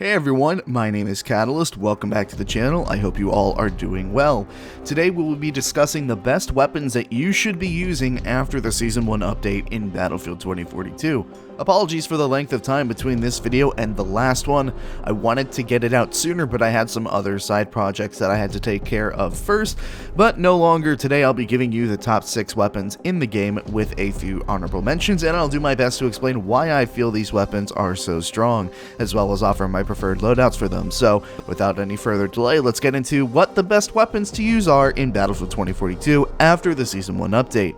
Hey everyone, my name is Catalyst, welcome back to the channel, I hope you all are doing well. Today we will be discussing the best weapons that you should be using after the Season 1 update in Battlefield 2042. Apologies for the length of time between this video and the last one. I wanted to get it out sooner, but I had some other side projects that I had to take care of first, but no longer. Today I'll be giving you the top 6 weapons in the game with a few honorable mentions, and I'll do my best to explain why I feel these weapons are so strong, as well as offer my preferred loadouts for them. So without any further delay, let's get into what the best weapons to use are in Battlefield 2042 after the Season 1 update.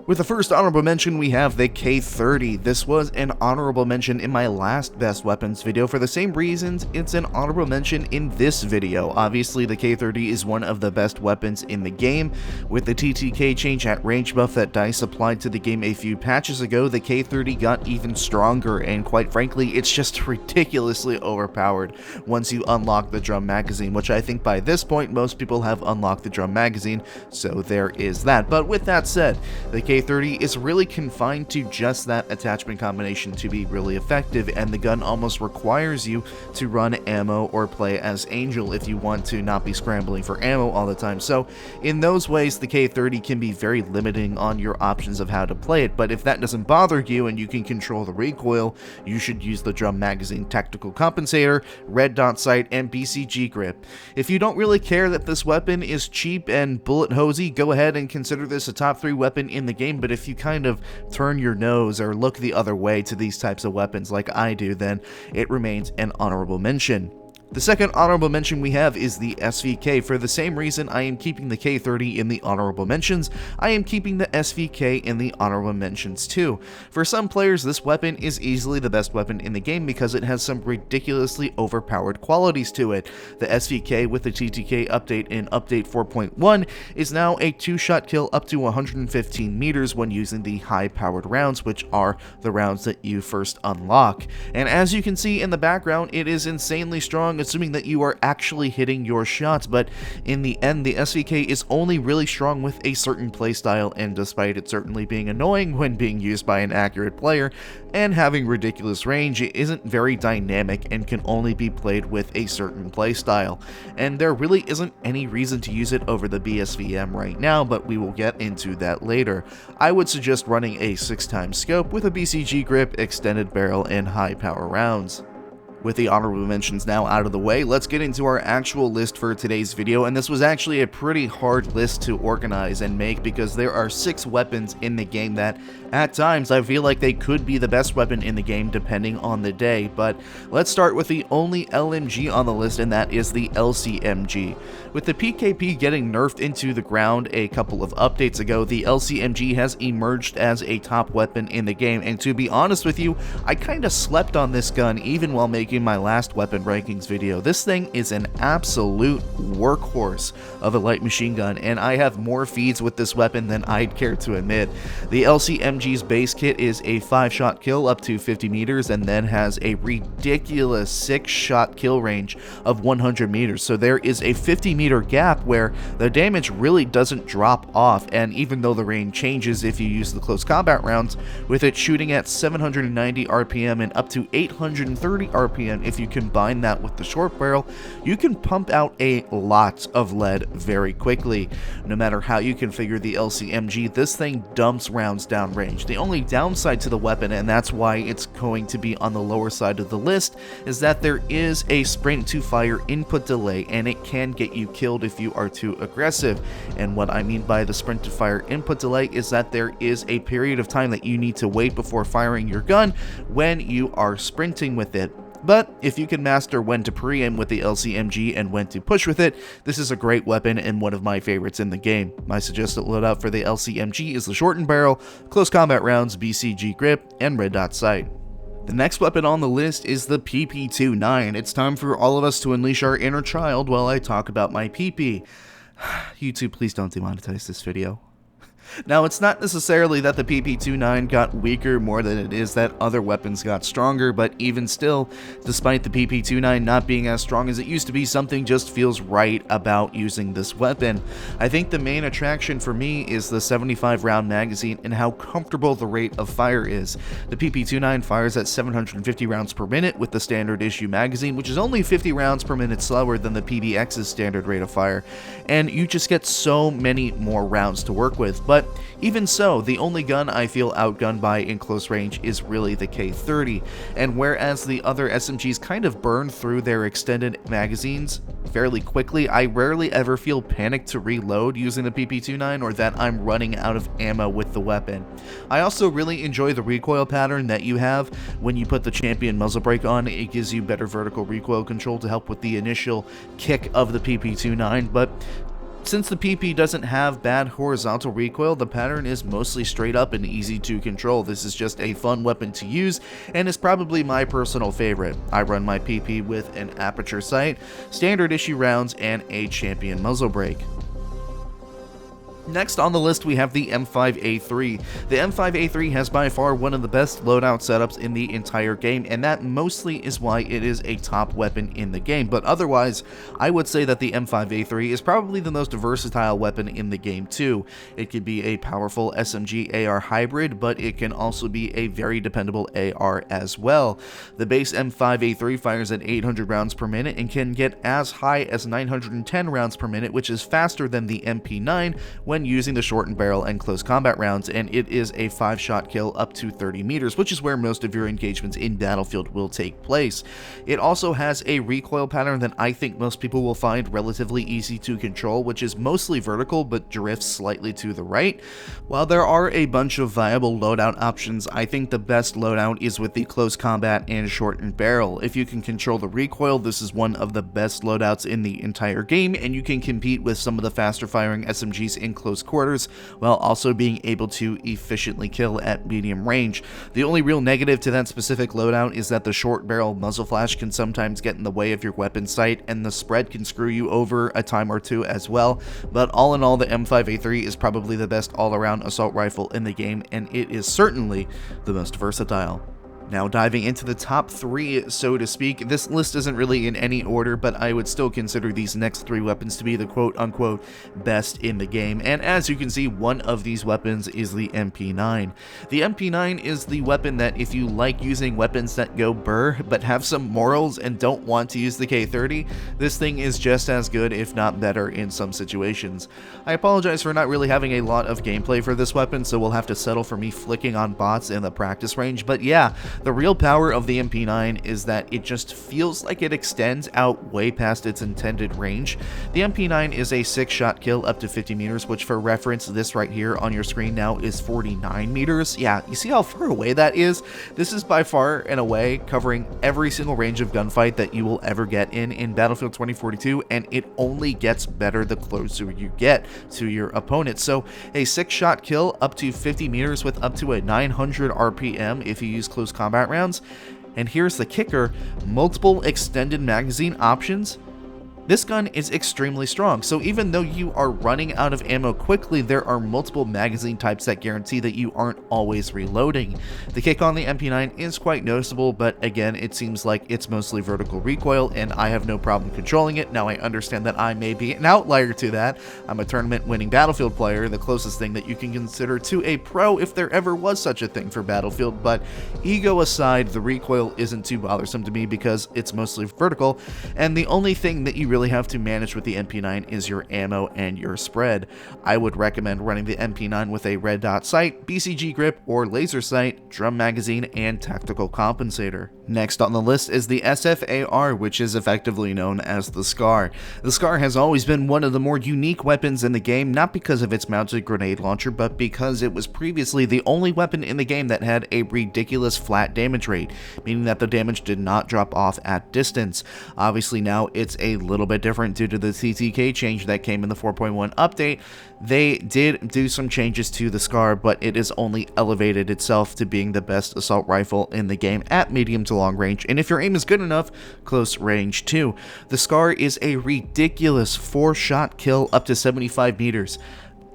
With the first honorable mention, we have the K30. This was an honorable mention in my last best weapons video. For the same reasons, it's an honorable mention in this video. Obviously, the K30 is one of the best weapons in the game. With the TTK change at range buff that DICE applied to the game a few patches ago, the K30 got even stronger, and quite frankly, it's just ridiculously overpowered once you unlock the drum magazine, which I think by this point, most people have unlocked the drum magazine, so there is that. But with that said, the K30 is really confined to just that attachment combination to be really effective, and the gun almost requires you to run ammo or play as Angel if you want to not be scrambling for ammo all the time. So in those ways, the K30 can be very limiting on your options of how to play it, but if that doesn't bother you and you can control the recoil, you should use the drum magazine tactical compensator, red dot sight, and BCG grip. If you don't really care that this weapon is cheap and bullet hosey, go ahead and consider this a top 3 weapon in the game. But if you kind of turn your nose or look the other way to these types of weapons like I do, then it remains an honorable mention. The second honorable mention we have is the SVK. For the same reason I am keeping the K30 in the honorable mentions, I am keeping the SVK in the honorable mentions too. For some players, this weapon is easily the best weapon in the game because it has some ridiculously overpowered qualities to it. The SVK with the TTK update in Update 4.1 is now a 2-shot kill up to 115 meters when using the high-powered rounds, which are the rounds that you first unlock. And as you can see in the background, it is insanely strong, assuming that you are actually hitting your shots, but in the end, the SVK is only really strong with a certain playstyle, and despite it certainly being annoying when being used by an accurate player and having ridiculous range, it isn't very dynamic and can only be played with a certain playstyle. And there really isn't any reason to use it over the BSV-M right now, but we will get into that later. I would suggest running a 6x scope with a BCG grip, extended barrel, and high power rounds. With the honorable mentions now out of the way, let's get into our actual list for today's video, and this was actually a pretty hard list to organize and make because there are 6 weapons in the game that, at times, I feel like they could be the best weapon in the game depending on the day, but let's start with the only LMG on the list, and that is the LCMG. With the PKP getting nerfed into the ground a couple of updates ago, the LCMG has emerged as a top weapon in the game, and to be honest with you, I kinda slept on this gun even while making my last weapon rankings video. This thing is an absolute workhorse of a light machine gun, and I have more feeds with this weapon than I'd care to admit. The LCMG's base kit is a 5-shot kill up to 50 meters and then has a ridiculous 6-shot kill range of 100 meters, so there is a 50-meter gap where the damage really doesn't drop off, and even though the range changes if you use the close combat rounds, with it shooting at 790 RPM and up to 830 RPM, if you combine that with the short barrel, you can pump out a lot of lead very quickly. No matter how you configure the LCMG, this thing dumps rounds downrange. The only downside to the weapon, and that's why it's going to be on the lower side of the list, is that there is a sprint to fire input delay, and it can get you killed if you are too aggressive. And what I mean by the sprint to fire input delay is that there is a period of time that you need to wait before firing your gun when you are sprinting with it. But if you can master when to pre-aim with the LCMG and when to push with it, this is a great weapon and one of my favorites in the game. My suggested loadout for the LCMG is the shortened barrel, close combat rounds, BCG grip, and red dot sight. The next weapon on the list is the PP29. It's time for all of us to unleash our inner child while I talk about my PP. YouTube, please don't demonetize this video. Now, it's not necessarily that the PP29 got weaker more than it is that other weapons got stronger, but even still, despite the PP29 not being as strong as it used to be, something just feels right about using this weapon. I think the main attraction for me is the 75 round magazine and how comfortable the rate of fire is. The PP29 fires at 750 rounds per minute with the standard issue magazine, which is only 50 rounds per minute slower than the PBX's standard rate of fire, and you just get so many more rounds to work with. But even so, the only gun I feel outgunned by in close range is really the K30, and whereas the other SMGs kind of burn through their extended magazines fairly quickly, I rarely ever feel panicked to reload using the PP29 or that I'm running out of ammo with the weapon. I also really enjoy the recoil pattern that you have when you put the champion muzzle brake on. It gives you better vertical recoil control to help with the initial kick of the PP29, but since the PP doesn't have bad horizontal recoil, the pattern is mostly straight up and easy to control. This is just a fun weapon to use and is probably my personal favorite. I run my PP with an aperture sight, standard issue rounds, and a champion muzzle brake. Next on the list, we have the M5A3. The M5A3 has by far one of the best loadout setups in the entire game, and that mostly is why it is a top weapon in the game. But otherwise, I would say that the M5A3 is probably the most versatile weapon in the game too. It could be a powerful SMG AR hybrid, but it can also be a very dependable AR as well. The base M5A3 fires at 800 rounds per minute and can get as high as 910 rounds per minute, which is faster than the MP9 when using the shortened barrel and close combat rounds, and it is a 5-shot kill up to 30 meters, which is where most of your engagements in Battlefield will take place. It also has a recoil pattern that I think most people will find relatively easy to control, which is mostly vertical but drifts slightly to the right. While there are a bunch of viable loadout options, I think the best loadout is with the close combat and shortened barrel. If you can control the recoil, this is one of the best loadouts in the entire game, and you can compete with some of the faster firing SMGs in close quarters while also being able to efficiently kill at medium range. The only real negative to that specific loadout is that the short barrel muzzle flash can sometimes get in the way of your weapon sight, and the spread can screw you over a time or two as well. But all in all, the M5A3 is probably the best all-around assault rifle in the game, and it is certainly the most versatile. Now diving into the top 3, so to speak. This list isn't really in any order, but I would still consider these next 3 weapons to be the quote-unquote best in the game, and as you can see, one of these weapons is the MP9. The MP9 is the weapon that if you like using weapons that go burr, but have some morals and don't want to use the K30, this thing is just as good, if not better, in some situations. I apologize for not really having a lot of gameplay for this weapon, so we'll have to settle for me flicking on bots in the practice range, but yeah, the real power of the MP9 is that it just feels like it extends out way past its intended range. The MP9 is a 6-shot kill up to 50 meters, which for reference, this right here on your screen now is 49 meters. Yeah, you see how far away that is? This is by far and away covering every single range of gunfight that you will ever get in Battlefield 2042, and it only gets better the closer you get to your opponent. So a 6-shot kill up to 50 meters with up to a 900 RPM if you use close combat rounds. And here's the kicker: multiple extended magazine options. This gun is extremely strong, so even though you are running out of ammo quickly, there are multiple magazine types that guarantee that you aren't always reloading. The kick on the MP9 is quite noticeable, but again, it seems like it's mostly vertical recoil, and I have no problem controlling it. Now, I understand that I may be an outlier to that. I'm a tournament-winning Battlefield player, the closest thing that you can consider to a pro if there ever was such a thing for Battlefield, but ego aside, the recoil isn't too bothersome to me because it's mostly vertical, and the only thing that you really have to manage with the MP9 is your ammo and your spread. I would recommend running the MP9 with a red dot sight, BCG grip, or laser sight, drum magazine, and tactical compensator. Next on the list is the SFAR, which is effectively known as the SCAR. The SCAR has always been one of the more unique weapons in the game, not because of its mounted grenade launcher, but because it was previously the only weapon in the game that had a ridiculous flat damage rate, meaning that the damage did not drop off at distance. Obviously now it's a little bit different due to the TTK change that came in the 4.1 update. They did do some changes to the SCAR, but it has only elevated itself to being the best assault rifle in the game at medium to long range, and if your aim is good enough, close range too. The SCAR is a ridiculous 4-shot kill up to 75 meters.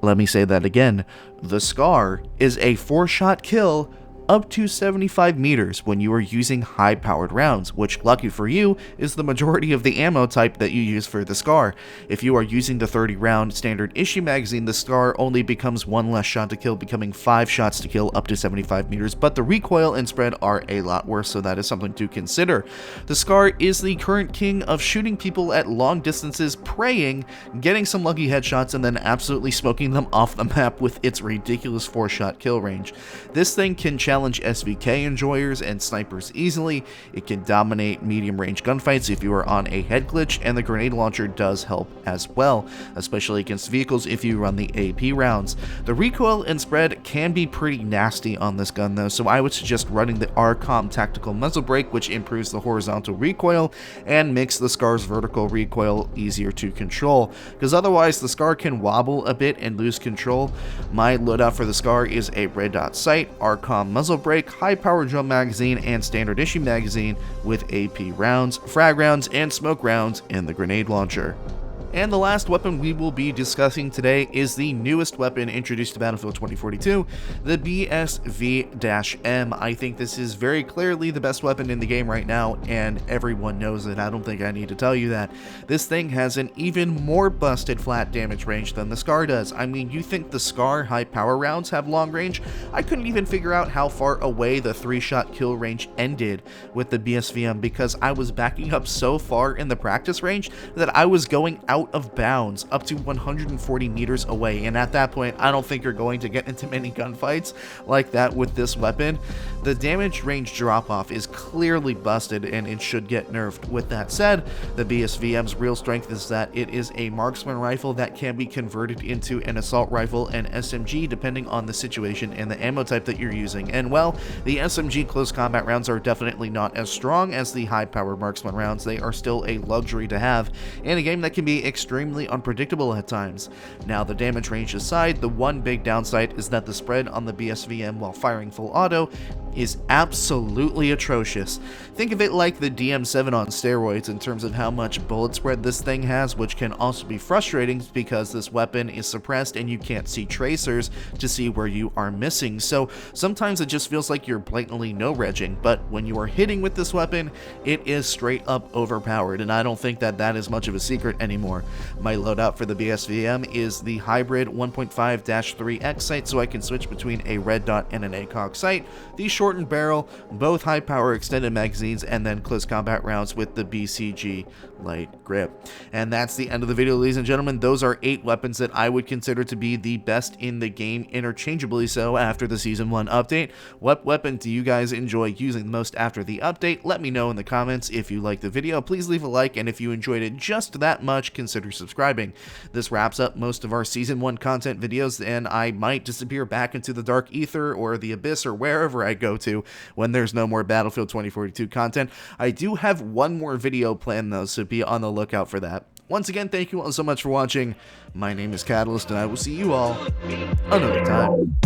Let me say that again. The SCAR is a 4-shot kill up to 75 meters when you are using high-powered rounds, which, lucky for you, is the majority of the ammo type that you use for the SCAR. If you are using the 30-round standard issue magazine, the SCAR only becomes 1 less shot to kill, becoming 5 shots to kill up to 75 meters, but the recoil and spread are a lot worse, so that is something to consider. The SCAR is the current king of shooting people at long distances, praying, getting some lucky headshots, and then absolutely smoking them off the map with its ridiculous 4-shot kill range. This thing can challenge SVK enjoyers and snipers easily. It can dominate medium range gunfights if you are on a head glitch, and the grenade launcher does help as well, especially against vehicles if you run the AP rounds. The recoil and spread can be pretty nasty on this gun though, so I would suggest running the RCOM tactical muzzle brake, which improves the horizontal recoil and makes the SCAR's vertical recoil easier to control, because otherwise the SCAR can wobble a bit and lose control. My loadout for the SCAR is a red dot sight, RCOM muzzle brake, high power drum magazine, and standard issue magazine with AP rounds, frag rounds, and smoke rounds in the grenade launcher. And the last weapon we will be discussing today is the newest weapon introduced to Battlefield 2042, the BSV-M. I think this is very clearly the best weapon in the game right now, and everyone knows it. I don't think I need to tell you that. This thing has an even more busted flat damage range than the SCAR does. I mean, you think the SCAR high power rounds have long range? I couldn't even figure out how far away the 3-shot kill range ended with the BSV-M, because I was backing up so far in the practice range that I was going out of bounds up to 140 meters away, and at that point I don't think you're going to get into many gunfights like that with this weapon. The damage range drop off is clearly busted and it should get nerfed. With that said, the BSV-M's real strength is that it is a marksman rifle that can be converted into an assault rifle and SMG depending on the situation and the ammo type that you're using. And well, the SMG close combat rounds are definitely not as strong as the high powered marksman rounds. They are still a luxury to have in a game that can be extremely unpredictable at times. Now, the damage range aside, the one big downside is that the spread on the BSV-M while firing full auto is absolutely atrocious. Think of it like the DM7 on steroids in terms of how much bullet spread this thing has, which can also be frustrating because this weapon is suppressed and you can't see tracers to see where you are missing. So sometimes it just feels like you're blatantly no-regging, but when you are hitting with this weapon, it is straight up overpowered, and I don't think that that is much of a secret anymore. My loadout for the BSV-M is the hybrid 1.5-3X sight, so I can switch between a red dot and an ACOG sight, the shortened barrel, both high power extended magazines, and then close combat rounds with the BCG light grip. And that's the end of the video, ladies and gentlemen. Those are 8 weapons that I would consider to be the best in the game, interchangeably so, after the Season 1 update. What weapon do you guys enjoy using the most after the update? Let me know in the comments. If you liked the video, please leave a like, and if you enjoyed it just that much, consider subscribing. This wraps up most of our Season 1 content videos, and I might disappear back into the dark ether or the abyss or wherever I go to when there's no more Battlefield 2042 content. I do have one more video planned though, so be on the lookout for that. Once again, thank you all so much for watching. My name is Catalyst, and I will see you all another time.